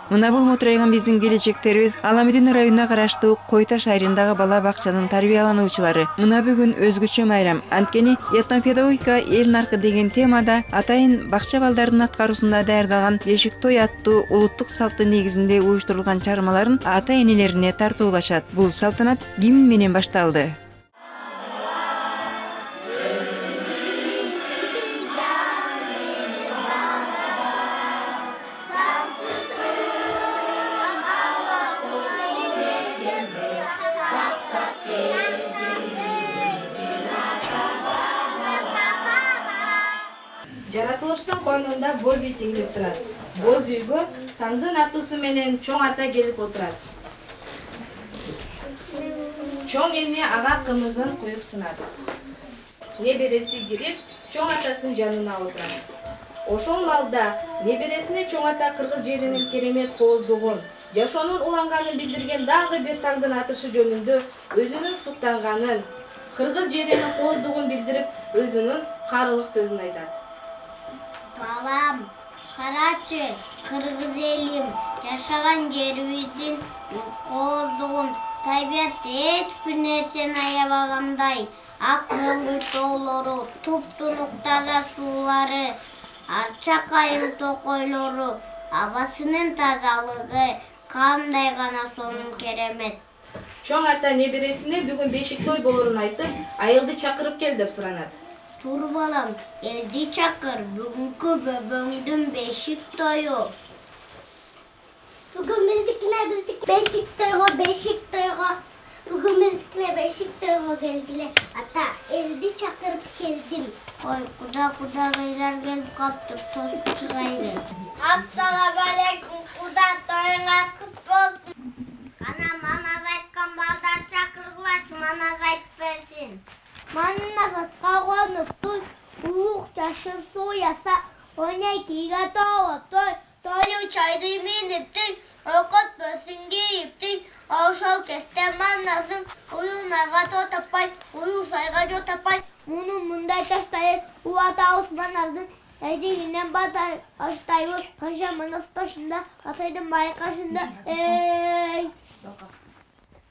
Мына бул мотурайган биздин келечектерибиз Аламүдүн районуна караштуу Кой Таш айрымдагы бала бакчанын тарбиялануучулары. Мына бүгүн өзгөчө майрам. Анткени этнопедагогика эл наркы деген темада атайын бакча балдарынын аткаруусунда даярдалган Бешик той аттуу улуттук салттын негизинде уюштурулган чармаларын ата энелерине тартуулашат. Бул салтанат гимн менен башталды. Жаратылыштын койнунда боз үй тигилип турат. Боз үйгө таңдын атуусу менен чоң ата келип отурат. Чоң эне ага кымызын куюп сунат. Небереси кирип, чоң атасынын жанына отурат. Ошол малда небересине чоң ата кыргыз жеринин керемет кооздугун, жашоонун уланганын билдирген дагы бир таңдын атышы жөнүндө өзүнүн суктанганын, кыргыз жеринин кооздугун билдирип, өзүнүн карылык сөзүн айтат. Балам, карачы, кыргыз элим, жашаган жерибиздин кооздугун, табиятты эч бир нерсени аябагандай, ак мөңгү тоолору, туп-тунук таза суулары, арча кайын токойлору, абасынын тазалыгы кандай гана сонун керемет. Чоң ата небересине бүгүн бешик той болорун айтып, айылды чакырып кел деп суранат. Тур балам, элди чакыр, бүгүнкү бөбөңдүн бешик тою. Бүгүн бешик тойго. Бүгүн бешик тойго келгиле. Ата, элди чакырып келдим. Ой, кудагыйлар келип калыптыр, тосуп чыгайлы. Ассаламу алейкум, куда тоюңар кут болсун. Кана маназ айткан балдар чакыргылачы, маназ айтып берсин. Манназатқа қонып улуқ жашын сояса, ойнай киге тоғып тойу чайды меніптің, өкіт бөсін кейіптің, аушал кесте манназың, уюнайға тотапай, уyu шайға жотапай, мұны мұндай таштайы, уата ауыз маназдың, әйдегінен батай аштайы, қаша маназ башында, атайдың байқашында,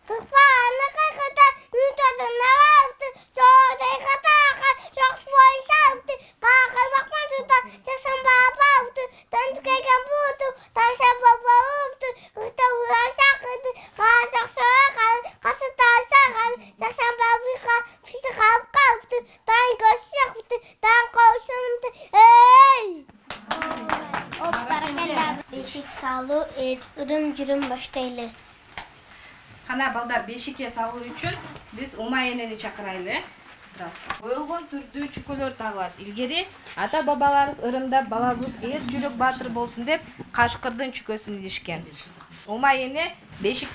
Kıpağını kıkıda ütadına baktı, çoğday katağa, çok boy çaldı, kakır bakma tuta, çaksan baba baktı, tan tükeyken buğdu, tan sen baba öptü, kıkta ulan şakıdı, kaçak soğa kalın, kası taşa kalın, çaksan babika, fıstı kalıp kalktı, tan göz şaktı, tan koşundu, ey! Beşik salı, ırım-cırım baştaylı. Кана балдар бешикке салуу үчүн биз ума энени чакырайлы. Бойлгон түрдүү чүкөлөр тагылат. Илгери ата бабаларыбыз ырымдап балабыз эс жүрөк баатыр болсун деп кашкырдын чүкөсүн илишкен. Ума эне бешик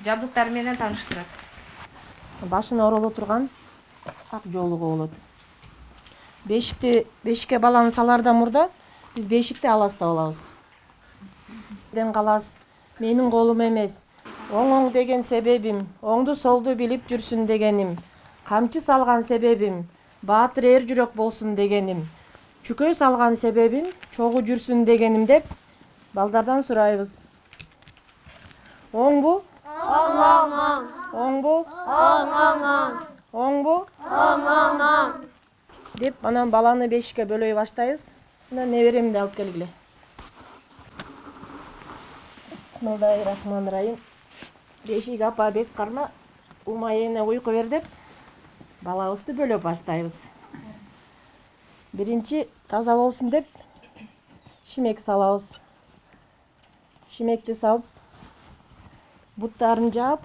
жабдыктары менен тааныштырат. Башына ороло турган ак жоолугу болот. Бешикке баланы салардан мурда биз бешикти аласта алабыз. Ден калас менин колум эмес. Оң деген себебим, оңду солду билип жүрсүн дегеним. Камчы салган себебим, баатыр эр жүрөк болсун дегеним. Чүкөй салган себебим, чогуу жүрсүн дегеним деп балдардан сурайбыз. Оңбу? Оң. Оңбу? Оң. Оңбу? Оң. Деп анан баланы бешикке бөлөй баштайбыз. Мына неберемди алып келгиле. Бисмиллахиррахманиррахим. Бешик апа бет карма, ума эне уйку бер деп балабызды бөлөп баштайбыз. Биринчи таза болсун деп шимек салабыз. Шимекти салып, буттарын жаап,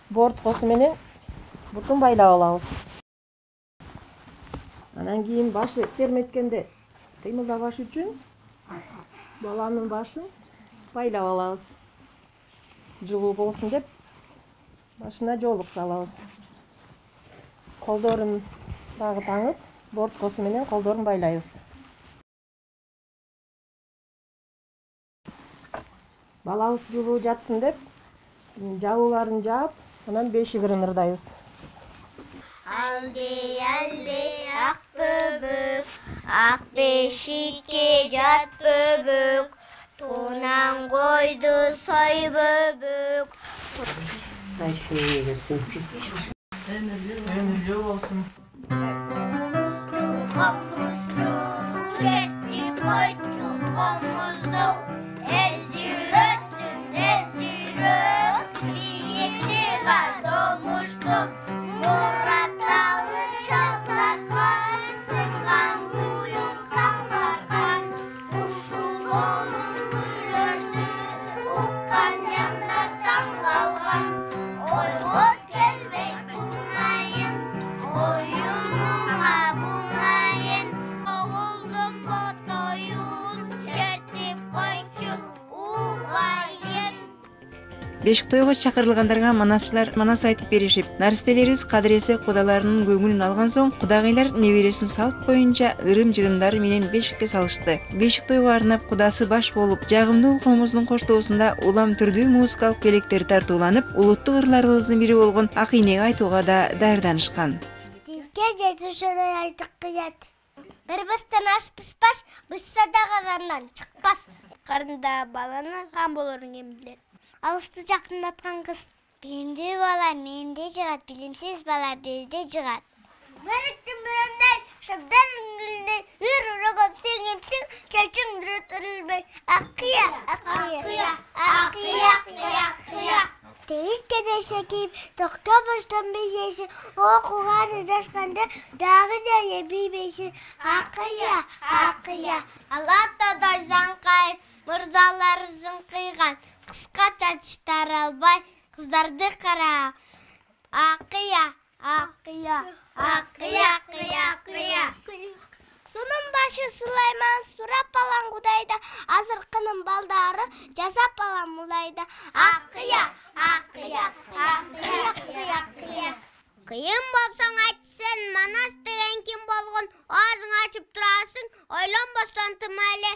борткосу менен бутун байлап алабыз. Анан кийин башы терметкенде кыймылдабаш үчүн баланын башын байлап алабыз. Жылуу болсун деп башына жоолук салабыз. Колдорун дагы таңып, борткосу менен колдорун байлайбыз. Балабыз жылуу жатсын деп жабууларын жаап, анан бешигин ырдайбыз. Алди ак бөбөк, ак бешикке жат бөбөк, туунан койду сой бөбөк. Ömürlü olsun. Komuzdu, üretti boycu komuzdu. Elcirösün elcirö, biyekçiler doğmuştu. Murat dalı çaldarlar, sıngan kuyun kamlarlar. Kuşu sonun gülördü, ukkan yanlardan kalkan. Oylop gelbek bunayın, oyununa bunayın. Oğuldum botoyun, çertip koyçu uğayın. Бешик тойго чакырылгандарга манасчылар манас айтып беришип, наристелерибиз кадыресе кудаларынын көңүлүн алган соң кудагыйлар небересин салт боюнча ырым-жырымдары менен бешикке салышты. Бешик тойго арнап кудасы баш болуп, жагымдуу комуздун коштоосунда улам түрдүү музыкалык белектер тартууланып, улуттук ырларыбыздын бири болгон акийнеги айтууга да даярданышкан. Дизге жетишүүнү айтык кыят. Бир быстан аш пышпаш, бышса да казандан чыкпас. Карында баланы хан болорун ким билет. Алысты жакындаткан кыз. Билимдүү бала менде жыгат, билимсиз бала бизде жыгат. Бериктин бирендей, шабдар үңгүлүндөй, үрүрөгөн сеңимсиң, чачың дүрөтөрүлбөй. Акыя, акыя, акыя, акыя. Тегиз кедеше кийип, токтобостон бейешин, окуган ызашканда дагы да бейбейшин. Акыя, акыя. Алатадай заңкайып, мырзалары зыңкыйган. Кыска чачтар албай, кыздарды кара. Акыя, акыя, акыя, акыя, акыя. Сунун башы Сулайман сурап алан Кудайда, азыркынын балдары жасап алан Мулайда. Акыя, акыя, акыя, акыя, акыя. Кыйын болсоң айт сен, манас деген ким болгон, аазың ачып турасың, ойлонбостон тымайлы.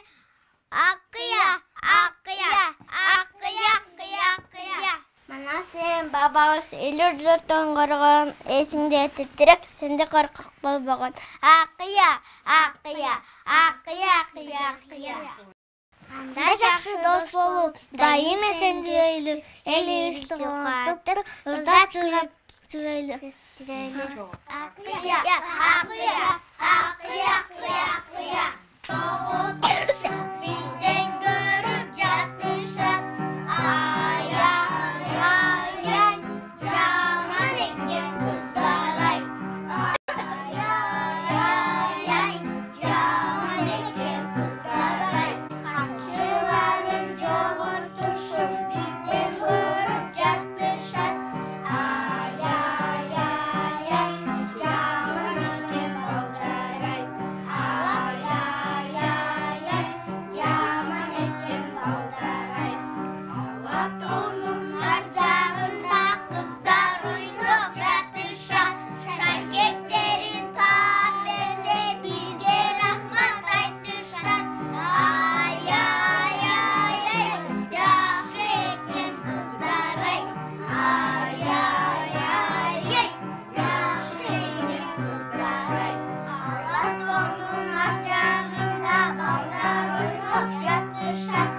Акыя, акыя, акыя, акыя, акыя. Манас деген бабабыз элүрдөртөн көргөн, эсиңде тетирек, сенде коркак болбогон. Акыя, акыя, акыя, акыя, акыя. Кандай жакшы дос болуп, дайым эсен жүрөйлү, элибизди кубантып, ырдап жүрөйлү. Акыя, акыя, акыя, акыя, акыя. Бизден көрүп жатышат, ай, ай, ай, ай, жаман экен кыздар ай. Ай, ай, ай, ай, жаман экен кыздар ай. Камчыларын жоготушуп, бизден көрүп жатышат, ай, ай, ай, ай, жаман экен балдар ай. Ай, ай, ай, ай, жаман экен балдар ай. Алатаунун ар жагында кыздар ойноп жатышат, шаркектерин таап берсе бизге рахмат айтышат. Ай, ай, ай, ай, жакшы экен кыздар ай. Ай, ай, ай, ай, жакшы экен кыздар ай. Алатаунун ар жагында балдар ойноп жатышат,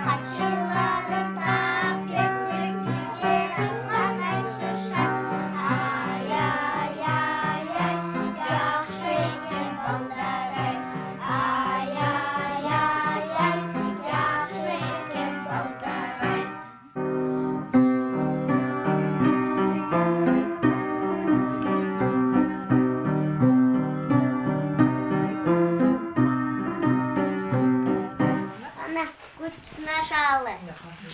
камчыларын таап берсең бизге рахмат айтышат. Ай, ай, ай, ай, жакшы экен балдар ай. Ай, ай, ай, ай, жакшы экен балдар ай. Ана, күч сынашалы.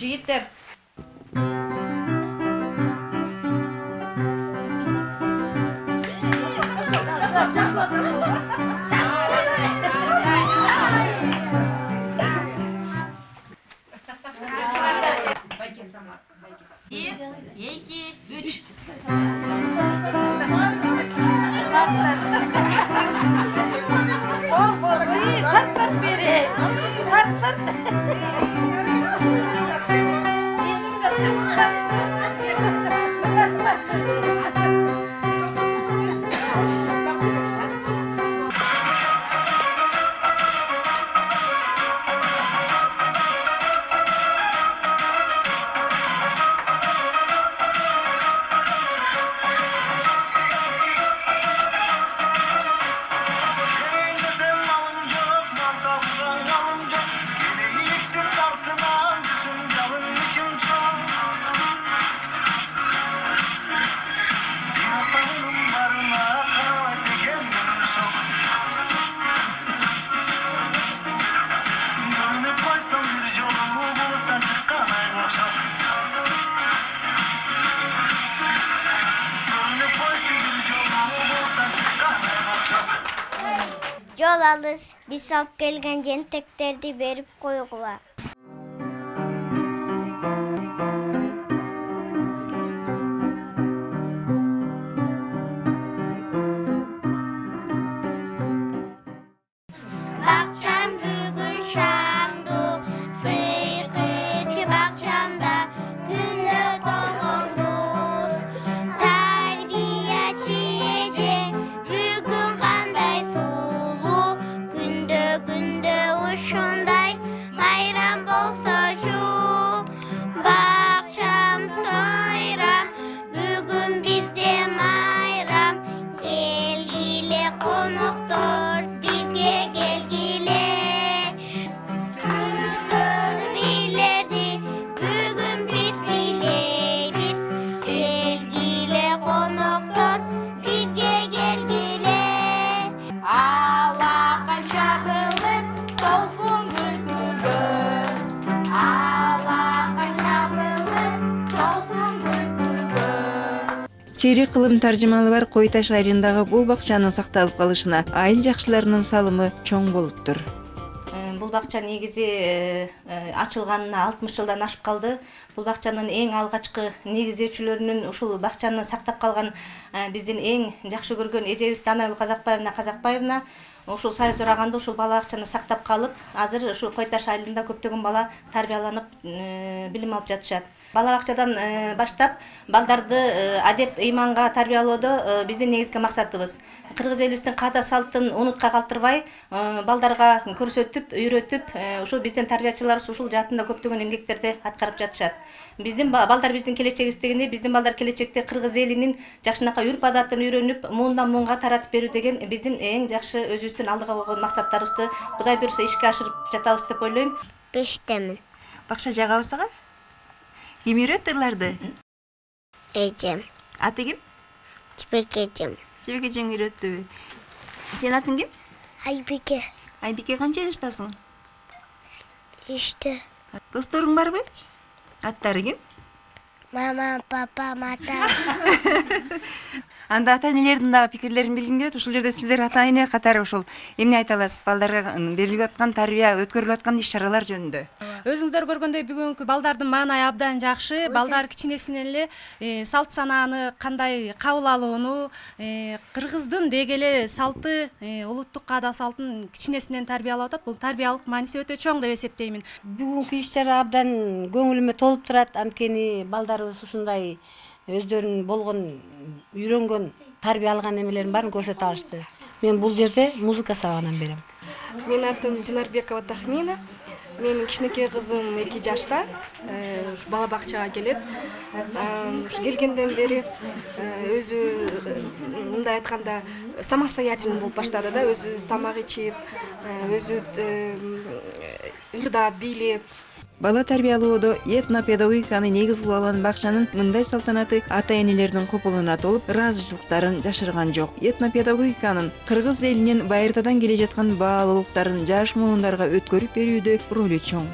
Жигиттер, bir, iki, üç. жол алыс. Биз алып келген жентектерди берип койгула. Бакчам бүгүн шаңдуу, сыйкырчы бакчамда күндө толгоңдур. Тарбиячы эже бүгүн кандай сулуу, күндө ушундай майрам болсочу. Бакчам тойрам, бүгүн бизде майрам. Келгиле коноктор, бизге келгиле. Бүгүн биз билебиз, келгиле коноктор, бизге келгиле. Алакан чабылып, толсун күлкүгө. Алакан чабылып, толсун күлкүгө. Чейрек кылым таржымалы бар Кой Таш айрымындагы бул бакчанын сакталып калышына айыл жакшыларынын салымы чоң болуптур. Бул бакча негизи ачылганына 60 жылдан ашып калды. Бул бакчанын эң алгачкы негиздөөчүлөрүнүн ушул бакчаны сактап калган биздин эң жакшы көргөн эжебиз Данагүл Казакбаевна ушул сайыз ураганда ушул бала бакчаны сактап калып, азыр ушул Кой Таш айылында көптөгөн бала тарбияланып билим алып жатышат. Бала бакчадан баштап балдарды адеп ыйманга тарбиялоодо биздин негизги максатыбыз. Кыргыз элибиздин каада салтын унутка калтырбай, балдарга көрсөтүп, үйрөтүп, ушул биздин тарбиячыларыбыз ушул жаатында көптөгөн эмгектерди аткарып жатышат. Биздин балдар биздин келечегибиз дегенде, биздин балдар келечекте кыргыз элинин жакшынакай үрп адатын үйрөнүп, муундан муунга таратып берүү деген биздин эң жакшы өзүбүздүн алдыга койгон максаттарыбызды Кудай буйруса ишке ашырып жатабыз деп ойлойм. 5-темин. Бакча жагабыз ага? Ким үйрөттү ырларды? Эжем. Аты ким? Чебекежем. Чебекежең үйрөттү. Сенин атың ким? Айбике. Айбике канча жаштасың? 3-те. Досторуң барбы? Аттары ким? Мама, папа, мата. Анда ата-энелердин дагы пикирлерин билгим келет. Ушул жерде сиздер ата-эне катары ушул эмне айта аласыз балдарга берилип аткан тарбия, өткөрүлүп аткан иш-чаралар жөнүндө? Өзүңүздөр көргөндөй бүгүнкү балдардын маанайы абдан жакшы. Балдар кичинесинен эле салт санааны кандай кабыл алууну, кыргыздын деги эле салты, улуттук каада салтын кичинесинен тарбиялап атат. Бул тарбиялык мааниси өтө чоң деп эсептеймин. Бүгүнкү иш-чара абдан көңүлүмө толуп турат. Анткени балдарыбыз ушундай өздөрүнүн болгон үйрөнгөн тарбия алган эмелерин баарын көрсөтө алышты. Мен бул жерде музыка сабагынан берем. Менин атым Динарбекова Тахмина. Менин кичинекей кызым 2 жашта. Бала бакчага келет. Келгенден бери өзү мындай айтканда самостоятельный болуп баштады да, өзү тамак ичип, өзү ырдап, бийлеп. Бала тарбиялоодо этнопедагогиканы негиз кылып алган бакчанын мындай салтанаты ата-энелердин копулуна толуп, ыраазычылыктарын жашырган жок. Этнопедагогиканын кыргыз элинин байыртадан келе жаткан баалуулуктарын жаш муундарга өткөрүп берүүдө ролу чоң.